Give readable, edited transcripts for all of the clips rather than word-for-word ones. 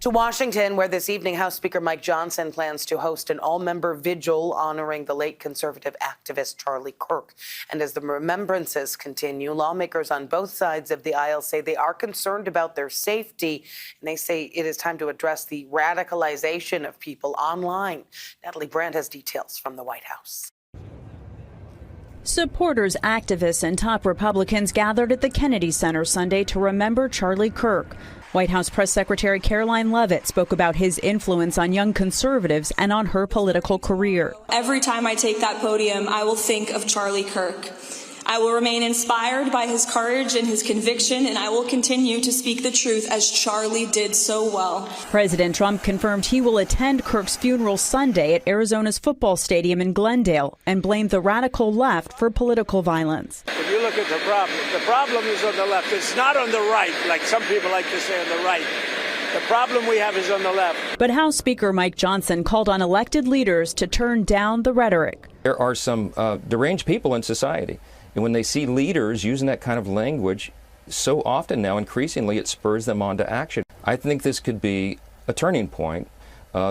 To Washington, where this evening House Speaker Mike Johnson plans to host an all-member vigil honoring the late conservative activist Charlie Kirk. And as the remembrances continue, lawmakers on both sides of the aisle say they are concerned about their safety, and they say it is time to address the radicalization of people online. Natalie Brandt has details from the White House. Supporters, activists, and top Republicans gathered at the Kennedy Center Sunday to remember Charlie Kirk. White House Press Secretary Caroline Leavitt spoke about his influence on young conservatives and on her political career. Every time I take that podium, I will think of Charlie Kirk. I will remain inspired by his courage and his conviction, and I will continue to speak the truth as Charlie did so well. President Trump confirmed he will attend Kirk's funeral Sunday at Arizona's football stadium in Glendale and blamed the radical left for political violence. If you look at the problem is on the left. It's not on the right, like some people like to say on the right. The problem we have is on the left. But House Speaker Mike Johnson called on elected leaders to turn down the rhetoric. There are some deranged people in society. And when they see leaders using that kind of language, so often now, increasingly, it spurs them on to action. I think this could be a turning point,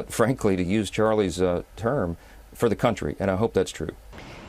frankly, to use Charlie's term, for the country, and I hope that's true.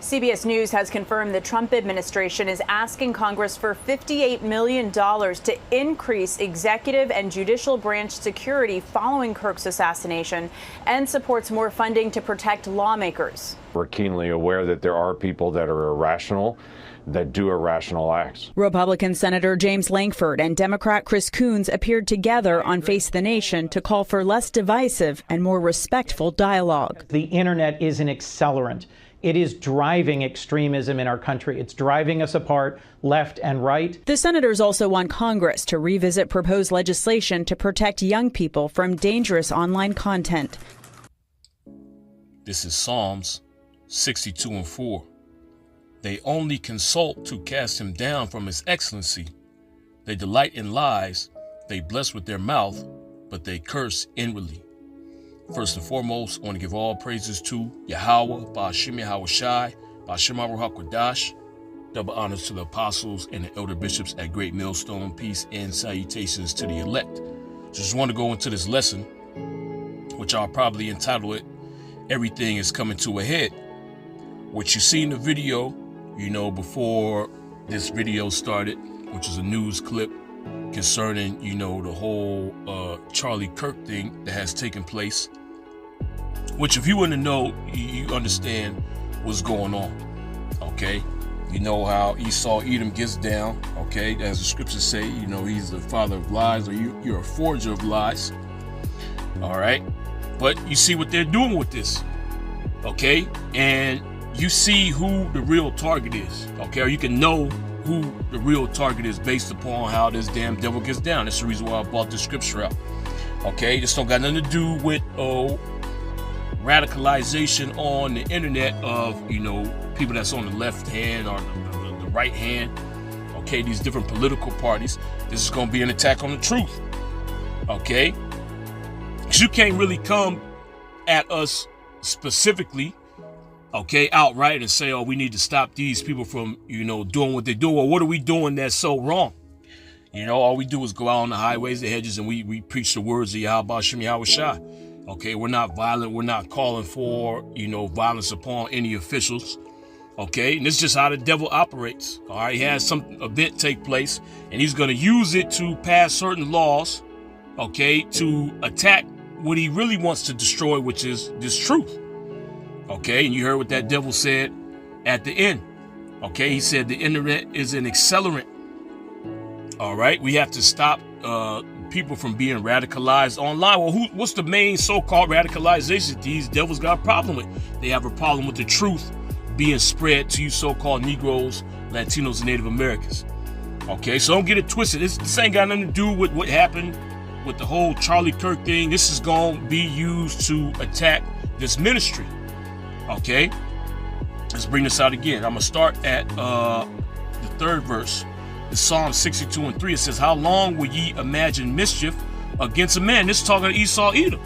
CBS News has confirmed the Trump administration is asking Congress for $58 million to increase executive and judicial branch security following Kirk's assassination and supports more funding to protect lawmakers. We're keenly aware that there are people that are irrational, that do irrational acts. Republican Senator James Lankford and Democrat Chris Coons appeared together on Face the Nation to call for less divisive and more respectful dialogue. The internet is an accelerant. It is driving extremism in our country. It's driving us apart, left and right. The senators also want Congress to revisit proposed legislation to protect young people from dangerous online content. This is Psalms 62:4. They only consult to cast him down from his excellency. They delight in lies. They bless with their mouth, but they curse inwardly. First and foremost, I want to give all praises to Yahweh, Ba'ashim Yahweh Shai, Ba'ashim Ruach Kodash. Double honors to the apostles and the elder bishops at Great Millstone. Peace and salutations to the elect. Just want to go into this lesson, which I'll probably entitle it, Everything is Coming to a Head. What you see in the video, before this video started, which is a news clip concerning, the whole Charlie Kirk thing that has taken place, which if you want to know, you understand what's going on, okay? You know how Esau Edom gets down, okay? As the scriptures say, he's the father of lies, or you're a forger of lies, all right? But you see what they're doing with this, okay? And you see who the real target is, okay? Or you can know who the real target is based upon how this damn devil gets down. That's the reason why I brought this scripture out, okay? This don't got nothing to do with radicalization on the internet of, people that's on the left hand or the right hand, okay? These different political parties. This is going to be an attack on the truth, okay? Because you can't really come at us specifically, okay, outright and say, we need to stop these people from, doing what they do. Or what are we doing that's so wrong? All we do is go out on the highways, the hedges, and we preach the words of Yahweh Shem Yahweh Shai. Okay, we're not violent. We're not calling for, violence upon any officials. Okay, and this is just how the devil operates. All right, he has some event take place, and he's going to use it to pass certain laws, okay, to attack what he really wants to destroy, which is this truth. Okay, and you heard what that devil said at the end. Okay, he said the internet is an accelerant. All right, we have to stop people from being radicalized online. Well, what's the main so-called radicalization these devils got a problem with? They have a problem with the truth being spread to you so-called Negroes, Latinos, and Native Americans. Okay, so don't get it twisted. This ain't got nothing to do with what happened with the whole Charlie Kirk thing. This is going to be used to attack this ministry. Okay, let's bring this out again. I'm going to start at the third verse. It's Psalm 62:3. It says, how long will ye imagine mischief against a man? This is talking to Esau Edom.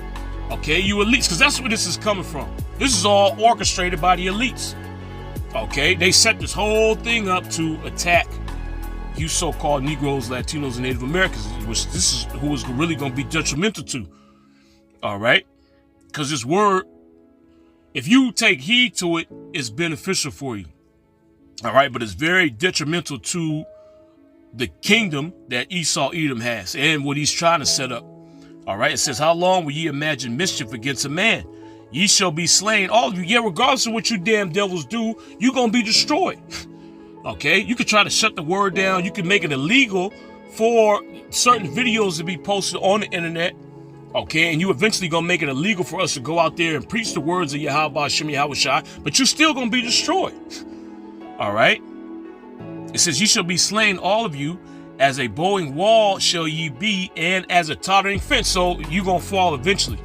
Okay, you elites, because that's where this is coming from. This is all orchestrated by the elites. Okay, they set this whole thing up to attack you so-called Negroes, Latinos, and Native Americans, which this is who is really going to be detrimental to. All right? Because this word, if you take heed to it, it's beneficial for you. All right? But it's very detrimental to the kingdom that Esau Edom has and what he's trying to set up. All right? It says, how long will ye imagine mischief against a man? Ye shall be slain, all of you. Yeah, regardless of what you damn devils do, you're going to be destroyed. Okay? You could try to shut the word down. You can make it illegal for certain videos to be posted on the internet. Okay? And you eventually going to make it illegal for us to go out there and preach the words of Yahweh Hashem Yahweh Shai, but you're still going to be destroyed. All right? It says, ye shall be slain, all of you. As a bowing wall shall ye be, and as a tottering fence. So you're going to fall eventually.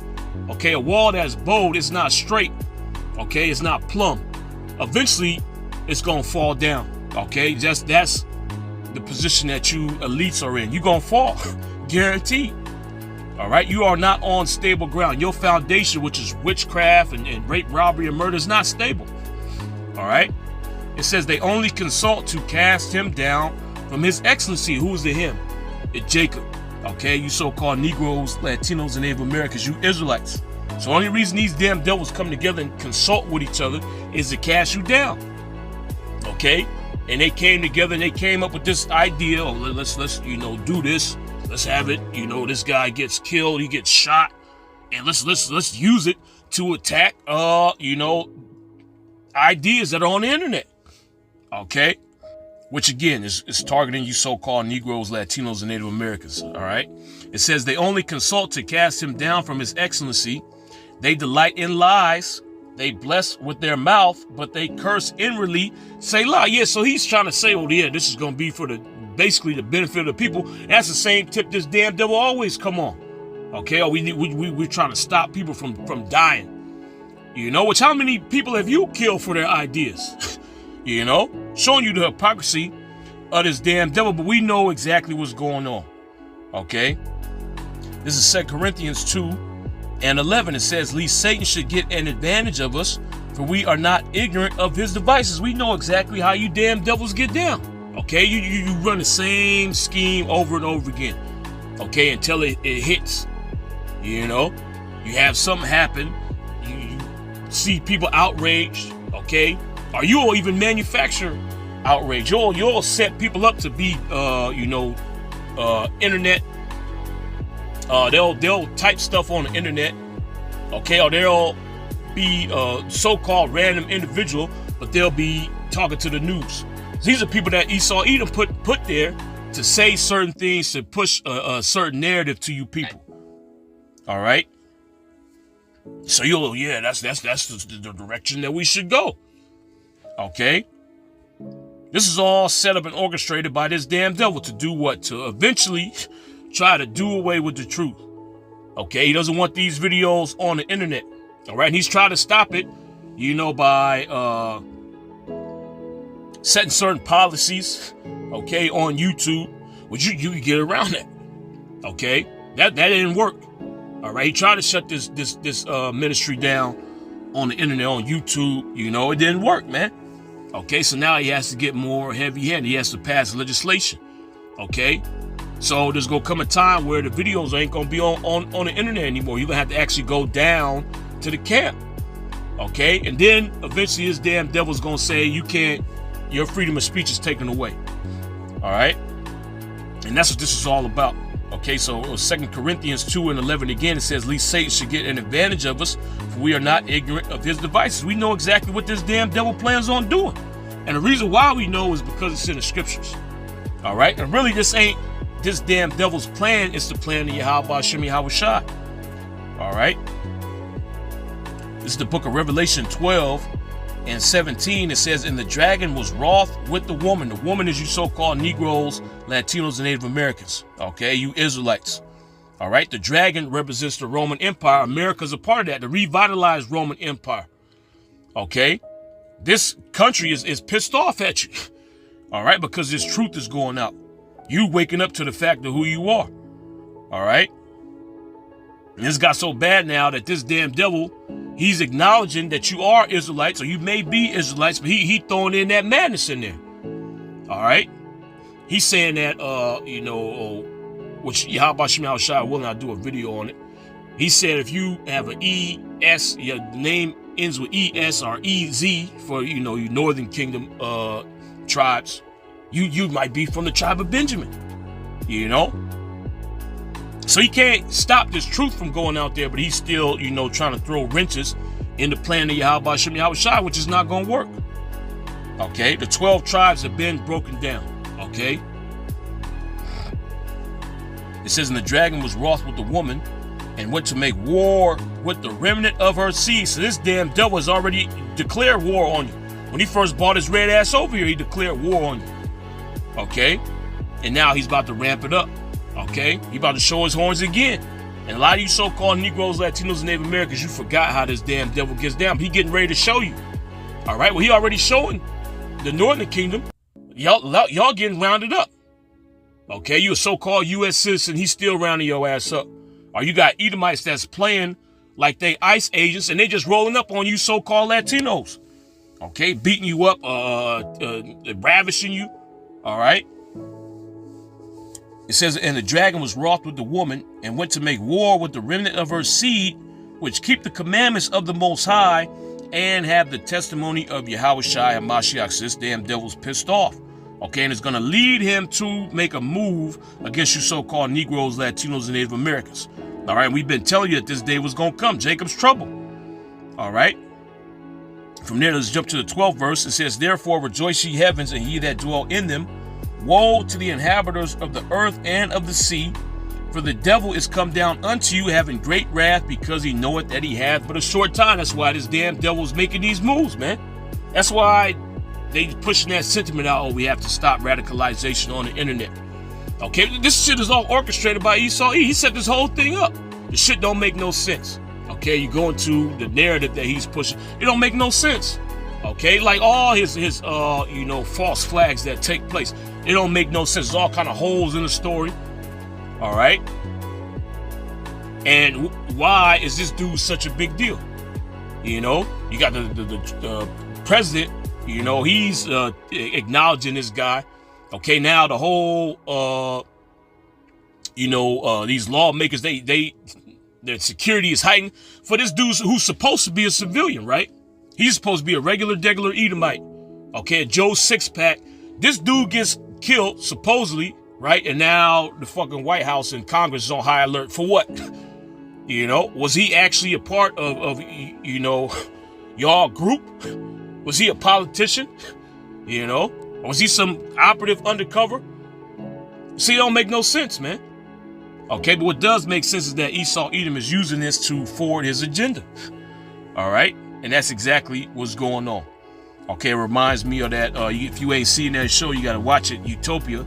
Okay, a wall that's bowed is not straight. Okay, it's not plumb. Eventually, it's going to fall down. Okay, that's the position that you elites are in. You're going to fall, guaranteed. All right, you are not on stable ground. Your foundation, which is witchcraft and rape, robbery, and murder, is not stable. All right, it says they only consult to cast him down from his excellency. Who is the him? It's Jacob. Okay, you so-called Negroes, Latinos, and Native Americans, you Israelites. So the only reason these damn devils come together and consult with each other is to cast you down. Okay? And they came together and they came up with this idea, oh, let's do this. Let's have it, this guy gets killed, he gets shot, and let's use it to attack ideas that are on the internet. Okay? Which again is targeting you so-called Negroes, Latinos, and Native Americans. All right. It says they only consult to cast him down from his excellency. They delight in lies. They bless with their mouth, but they curse inwardly. Say lie. Yeah. So he's trying to say, oh yeah, this is going to be for basically the benefit of the people. That's the same tip this damn devil always come on. Okay. Or we're trying to stop people from dying. Which how many people have you killed for their ideas? Showing you the hypocrisy of this damn devil, but we know exactly what's going on. Okay? This is 2 Corinthians 2:11. It says, lest Satan should get an advantage of us, for we are not ignorant of his devices. We know exactly how you damn devils get down. Okay? You run the same scheme over and over again. Okay? Until it hits. You have something happen. You see people outraged. Okay? Or you'll even manufacture outrage. You'll set people up to be, internet. They'll type stuff on the internet, okay? Or they'll be so-called random individual, but they'll be talking to the news. These are people that Esau Edom put there to say certain things, to push a certain narrative to you people. All right. So that's the direction that we should go. Okay? This is all set up and orchestrated by this damn devil to do what? To eventually try to do away with the truth. Okay? He doesn't want these videos on the internet. All right? And he's trying to stop it, by setting certain policies, okay, on YouTube, which you can get around that. Okay? That didn't work. All right? He tried to shut this ministry down on the internet, on YouTube. It didn't work, man. Okay, so now he has to get more heavy-handed. He has to pass legislation. Okay, so there's gonna come a time where the videos ain't gonna be on the internet anymore. You're gonna have to actually go down to the camp. Okay, and then eventually this damn devil's gonna say your freedom of speech is taken away. All right, and that's what this is all about. Okay, so 2 Corinthians 2:11 again, it says, lest Satan should get an advantage of us, for we are not ignorant of his devices. We know exactly what this damn devil plans on doing. And the reason why we know is because it's in the scriptures. All right, and really this ain't this damn devil's plan, it's the plan of Yahweh Hashem Yahweh Shai. All right, this is the book of Revelation 12:17. It says, and the dragon was wroth with the woman. The woman is you so-called Negroes, Latinos, and Native Americans. Okay, you Israelites. All right, the dragon represents the Roman Empire. America's a part of that, the revitalized Roman Empire. Okay, this country is pissed off at you. All right, because this truth is going out. You waking up to the fact of who you are. All right. And this got so bad now that this damn devil, he's acknowledging that you are Israelites, or you may be Israelites, but he throwing in that madness in there. All right. He's saying that, which Yahweh Shem Shai will not do a video on it. He said if you have an ES, your name ends with ES or EZ for, you Northern Kingdom tribes, you might be from the tribe of Benjamin, So he can't stop this truth from going out there, but he's still, trying to throw wrenches in the plan of Yahweh Hashem Yahweh Shai, which is not going to work. Okay, the 12 tribes have been broken down. Okay. It says, and the dragon was wroth with the woman and went to make war with the remnant of her seed. So this damn devil has already declared war on you. When he first brought his red ass over here, he declared war on you. Okay? And now he's about to ramp it up. Okay? He about to show his horns again. And a lot of you so-called Negroes, Latinos, and Native Americans, you forgot how this damn devil gets down. He getting ready to show you. All right? Well, he already showing the Northern Kingdom. Y'all getting rounded up. Okay? You a so-called U.S. citizen. He's still rounding your ass up. Or you got Edomites that's playing like they ICE agents and they just rolling up on you so-called Latinos. Okay? Beating you up, ravishing you. All right? It says, and the dragon was wroth with the woman and went to make war with the remnant of her seed, which keep the commandments of the Most High and have the testimony of Yahweh Shai and Mashiach. So this damn devil's pissed off. Okay, and it's going to lead him to make a move against you so-called Negroes, Latinos, and Native Americans. All right, we've been telling you that this day was going to come. Jacob's trouble. All right. From there, let's jump to the 12th verse. It says, therefore rejoice ye heavens and ye that dwell in them. Woe to the inhabitants of the earth and of the sea, for the devil is come down unto you, having great wrath, because he knoweth that he hath but a short time. That's why this damn devil's making these moves, man. That's why they pushing that sentiment out, oh, we have to stop radicalization on the internet. Okay, this shit is all orchestrated by Esau E. He set this whole thing up. The shit don't make no sense. Okay, you go into the narrative that he's pushing. It don't make no sense. Okay, like all his false flags that take place. It don't make no sense. There's all kind of holes in the story. All right. And why is this dude such a big deal? You got the president, he's acknowledging this guy. Okay, now the whole, these lawmakers, their security is heightened for this dude who's supposed to be a civilian, right? He's supposed to be a regular Edomite. Okay, a Joe Sixpack. This dude gets killed, supposedly, right? And now the fucking White House and Congress is on high alert for what? Was he actually a part of y'all group? Was he a politician? Or was he some operative undercover? See, it don't make no sense, man. Okay, but what does make sense is that Esau Edom is using this to forward his agenda. All right? And that's exactly what's going on. Okay, it reminds me of that. If you ain't seen that show, you got to watch it, Utopia.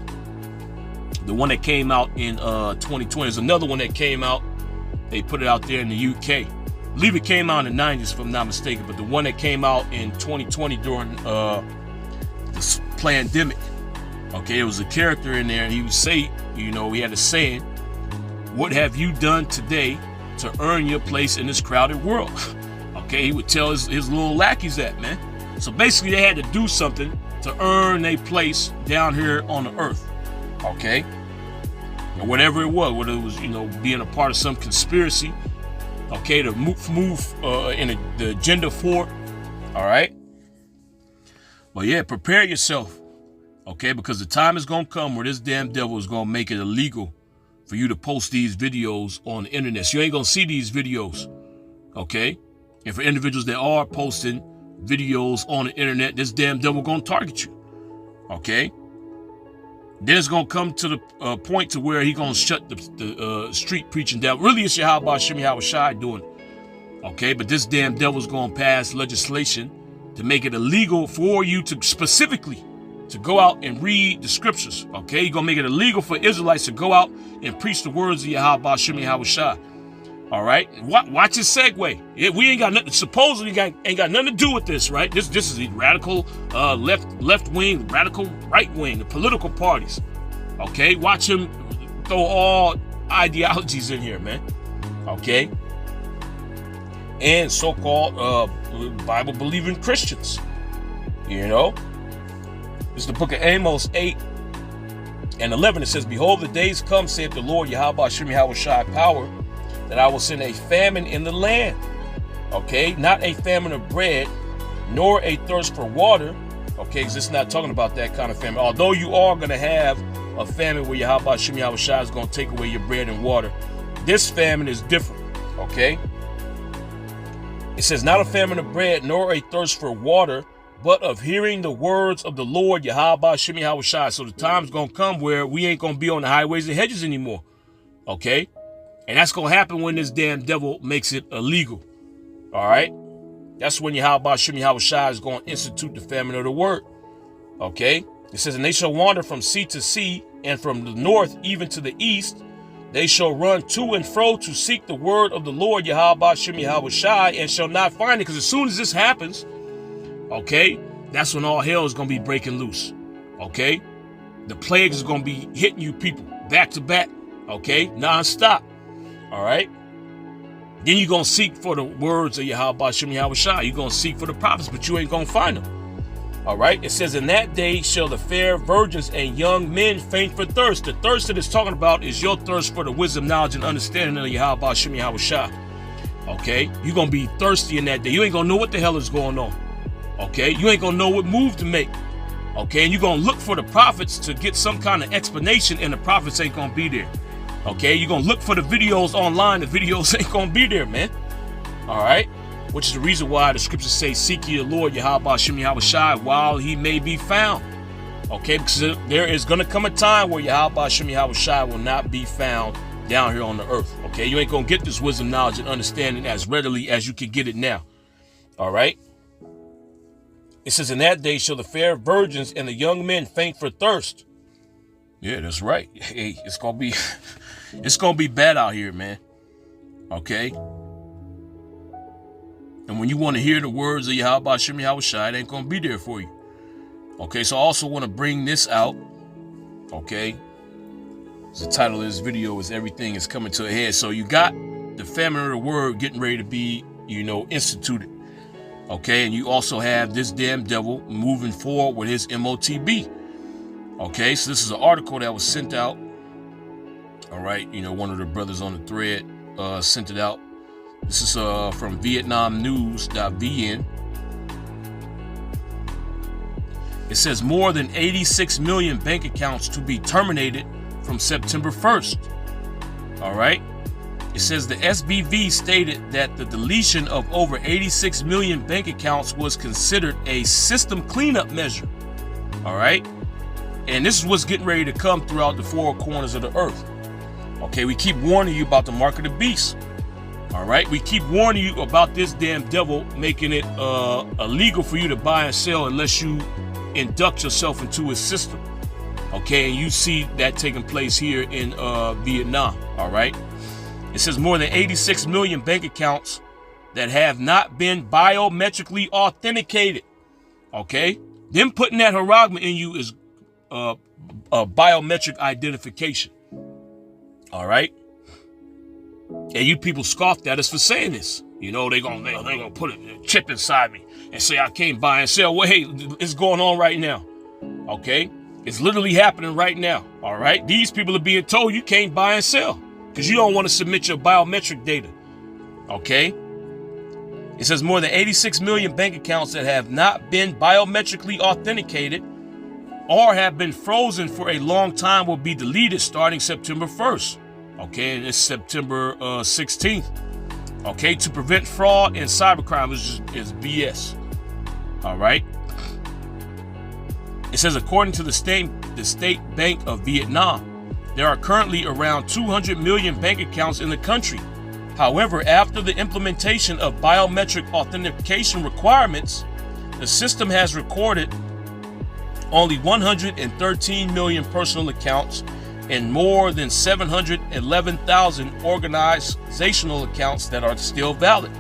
The one that came out in 2020. There's another one that came out. They put it out there in the UK. I believe it came out in the 90s, if I'm not mistaken. But the one that came out in 2020 during this pandemic. Okay, there was a character in there, and he would say, he had a saying, what have you done today to earn your place in this crowded world? Okay, he would tell his little lackeys that, man. So basically, they had to do something to earn a place down here on the earth. Okay? Or whatever it was, whether it was, being a part of some conspiracy, okay, to move in the agenda for, all right? But yeah, prepare yourself, okay, because the time is going to come where this damn devil is going to make it illegal for you to post these videos on the internet. So you ain't going to see these videos, okay? And for individuals that are posting videos on the internet, this damn devil going to target you, okay? Then it's going to come to the point to where he going to shut the street preaching down. Really, it's Yahweh Hashem Yahweh Shai doing it, okay? But this damn devil's going to pass legislation to make it illegal for you to specifically to go out and read the scriptures, okay? You're going to make it illegal for Israelites to go out and preach the words of Yahweh Hashem Yahweh Shai. All right, watch his segue. We ain't got nothing. Supposedly, ain't got nothing to do with this, right? This is the radical left wing, radical right wing, the political parties. Okay, watch him throw all ideologies in here, man. Okay, and so-called Bible believing Christians. It's the book of Amos 8:11. It says, "Behold, the days come, saith the Lord Yahweh Hashem Yahweh Shai, power that I will send a famine in the land. Okay, not a famine of bread, nor a thirst for water. Okay, because it's not talking about that kind of famine. Although you are going to have a famine where Yahweh Shem Yahweh Shai is going to take away your bread and water. This famine is different. Okay, it says not a famine of bread, nor a thirst for water, but of hearing the words of the Lord Yahweh Shem Yahweh Shai. So the time's going to come where we ain't going to be on the highways and hedges anymore. Okay, and that's going to happen when this damn devil makes it illegal. All right, that's when Yahweh Shem Yahweh Shai is going to institute the famine of the word. Okay, it says, and they shall wander from sea to sea, and from the north even to the east. They shall run to and fro to seek the word of the Lord Yahweh Shem Yahweh Shai, and shall not find it. Because as soon as this happens, okay, that's when all hell is going to be breaking loose. Okay, the plagues is going to be hitting you people back to back. Okay, non-stop. All right. Then you're going to seek for the words of Yahweh Shem Yahweh Shai. You're going to seek for the prophets, but you ain't going to find them. All right. It says, in that day shall the fair virgins and young men faint for thirst. The thirst that it's talking about is your thirst for the wisdom, knowledge, and understanding of Yahweh Shem Yahweh Shai. Okay. You're going to be thirsty in that day. You ain't going to know what the hell is going on. Okay. You ain't going to know what move to make. Okay. And you're going to look for the prophets to get some kind of explanation, and the prophets ain't going to be there. Okay, you're going to look for the videos online. The videos ain't going to be there, man. All right, which is the reason why the scriptures say, seek ye the Lord, Yahweh Shem Yahweh Shai, while he may be found. Okay, because there is going to come a time where Yahweh Shem Yahweh Shai will not be found down here on the earth. Okay, you ain't going to get this wisdom, knowledge, and understanding as readily as you can get it now. All right. It says, in that day shall the fair virgins and the young men faint for thirst. Yeah, that's right. Hey, it's going to be bad out here, man. Okay? And when you want to hear the words of Yahweh Shem Yahweh Shai, it ain't going to be there for you. Okay, so I also want to bring this out. Okay? The title of this video is Everything is Coming to a Head. So you got the famine of the word getting ready to be, instituted. Okay, and you also have this damn devil moving forward with his MOTB. Okay, so this is an article that was sent out. All right, one of the brothers on the thread sent it out. This is from VietnamNews.vn. It says more than 86 million bank accounts to be terminated from September 1st. All right. It says the SBV stated that the deletion of over 86 million bank accounts was considered a system cleanup measure. All right. And this is what's getting ready to come throughout the four corners of the earth. Okay, we keep warning you about the mark of the beast. All right, we keep warning you about this damn devil making it illegal for you to buy and sell unless you induct yourself into his system. Okay, and you see that taking place here in Vietnam. All right, it says more than 86 million bank accounts that have not been biometrically authenticated. Okay, them putting that haragma in you is a biometric identification. All right, and you people scoffed at us for saying this. They're gonna put a chip inside me and say I can't buy and sell. Well, hey, it's going on right now. Okay, it's literally happening right now. All right, these people are being told you can't buy and sell because you don't want to submit your biometric data. Okay, it says more than 86 million bank accounts that have not been biometrically authenticated or have been frozen for a long time will be deleted starting September 1st. Okay, and it's September 16th. Okay, to prevent fraud and cybercrime is BS. All right. It says according to the State Bank of Vietnam, there are currently around 200 million bank accounts in the country. However, after the implementation of biometric authentication requirements, the system has recorded only 113 million personal accounts and more than 711,000 organizational accounts that are still valid.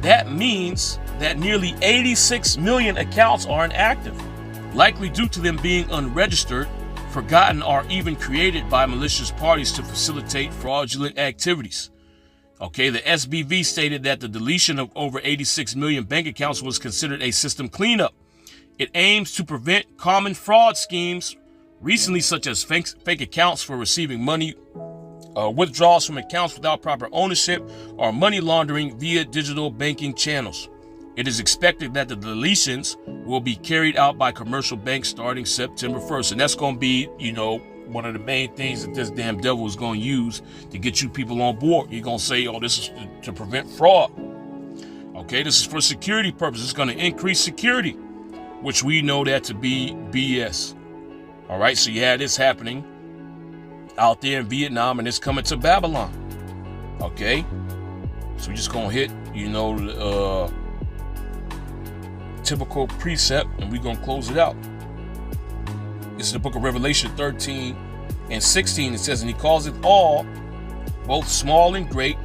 That means that nearly 86 million accounts are inactive, likely due to them being unregistered, forgotten, or even created by malicious parties to facilitate fraudulent activities. Okay, the SBV stated that the deletion of over 86 million bank accounts was considered a system cleanup. It aims to prevent common fraud schemes recently, such as fake accounts for receiving money withdrawals from accounts without proper ownership, or money laundering via digital banking channels. It is expected that the deletions will be carried out by commercial banks starting September 1st. And that's going to be, one of the main things that this damn devil is going to use to get you people on board. You're going to say, oh, this is to prevent fraud. Okay, this is for security purposes. It's going to increase security, which we know that to be BS. All right, so you had this happening out there in Vietnam, and it's coming to Babylon. Okay, so we're just going to hit, typical precept, and we're going to close it out. This is the book of Revelation 13 and 16. It says, and he calls it all, both small and great,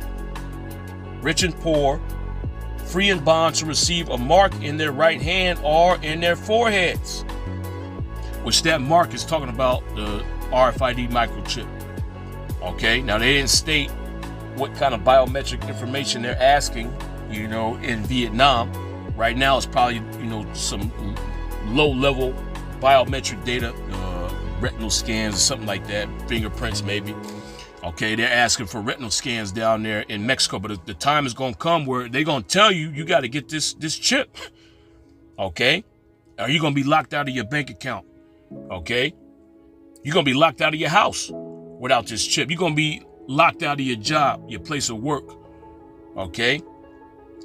rich and poor, free and bond, to receive a mark in their right hand or in their foreheads. Which that mark is talking about the RFID microchip. Okay, now they didn't state what kind of biometric information they're asking, in Vietnam. Right now it's probably, some low-level biometric data, retinal scans or something like that, fingerprints maybe. Okay, they're asking for retinal scans down there in Mexico, but the time is going to come where they're going to tell you, you got to get this chip. Okay, or you're going to be locked out of your bank account. Okay, you're going to be locked out of your house without this chip. You're going to be locked out of your job, your place of work. Okay,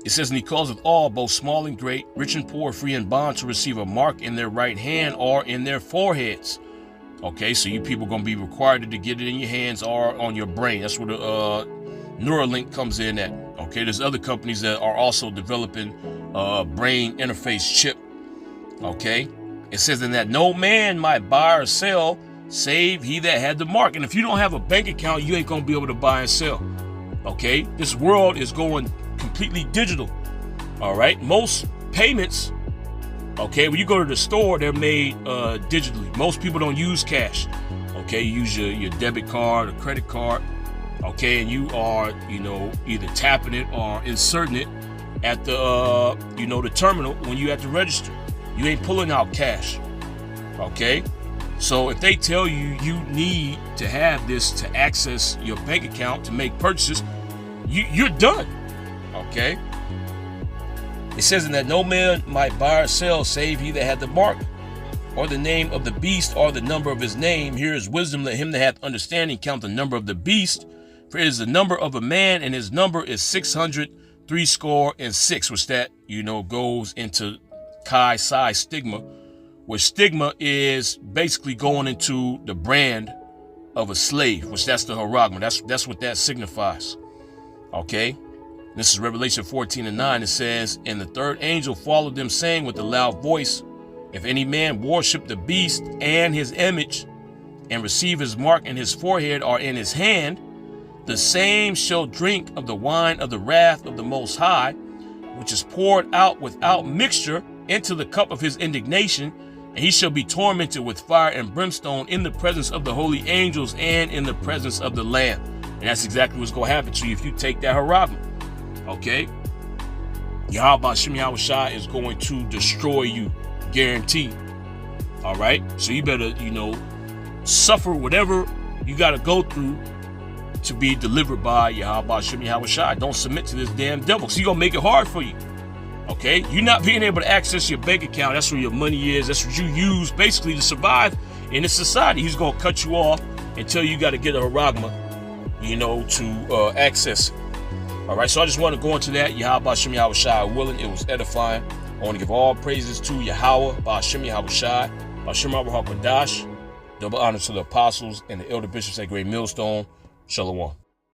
it says, and he calls it all, both small and great, rich and poor, free and bond, to receive a mark in their right hand or in their foreheads. Okay, so you people are going to be required to get it in your hands or on your brain. That's where the Neuralink comes in at. Okay, there's other companies that are also developing brain interface chip. Okay, it says, and that no man might buy or sell save he that had the mark. And if you don't have a bank account, you ain't going to be able to buy and sell. Okay, this world is going completely digital. All right, most payments, okay, when you go to the store, they're made digitally. Most people don't use cash. Okay, you use your debit card or credit card. Okay, and you are, either tapping it or inserting it at the, the terminal when you at the register. You ain't pulling out cash. Okay, so if they tell you you need to have this to access your bank account to make purchases, you're done. Okay. It says, in that no man might buy or sell save he that had the mark, or the name of the beast, or the number of his name. Here is wisdom. Let him that hath understanding count the number of the beast, for it is the number of a man, and his number is 666, which that, goes into Chi Psi Stigma, where stigma is basically going into the brand of a slave, which that's the Haragma. That's what that signifies. Okay. This is Revelation 14:9. It says, and the third angel followed them, saying with a loud voice, if any man worship the beast and his image, and receive his mark in his forehead or in his hand, the same shall drink of the wine of the wrath of the Most High, which is poured out without mixture into the cup of his indignation, and he shall be tormented with fire and brimstone in the presence of the holy angels and in the presence of the Lamb. And that's exactly what's going to happen to you if you take that Haragma. Okay, Yahweh Shem Yahushua is going to destroy you, guaranteed. All right, so you better, suffer whatever you got to go through to be delivered by Yahweh Shem Yahushua. Don't submit to this damn devil, because he's going to make it hard for you. Okay, you're not being able to access your bank account. That's where your money is. That's what you use basically to survive in this society. He's going to cut you off until you got to get a Haragma, to access it. All right, so I just want to go into that. Yahweh Shem Yahushua willing. It was edifying. I want to give all praises to Yahweh, Ba'ashem Yahushua, Ba'ashem Abraham Kadash. Double honor to the apostles and the elder bishops at Great Millstone. Shalom.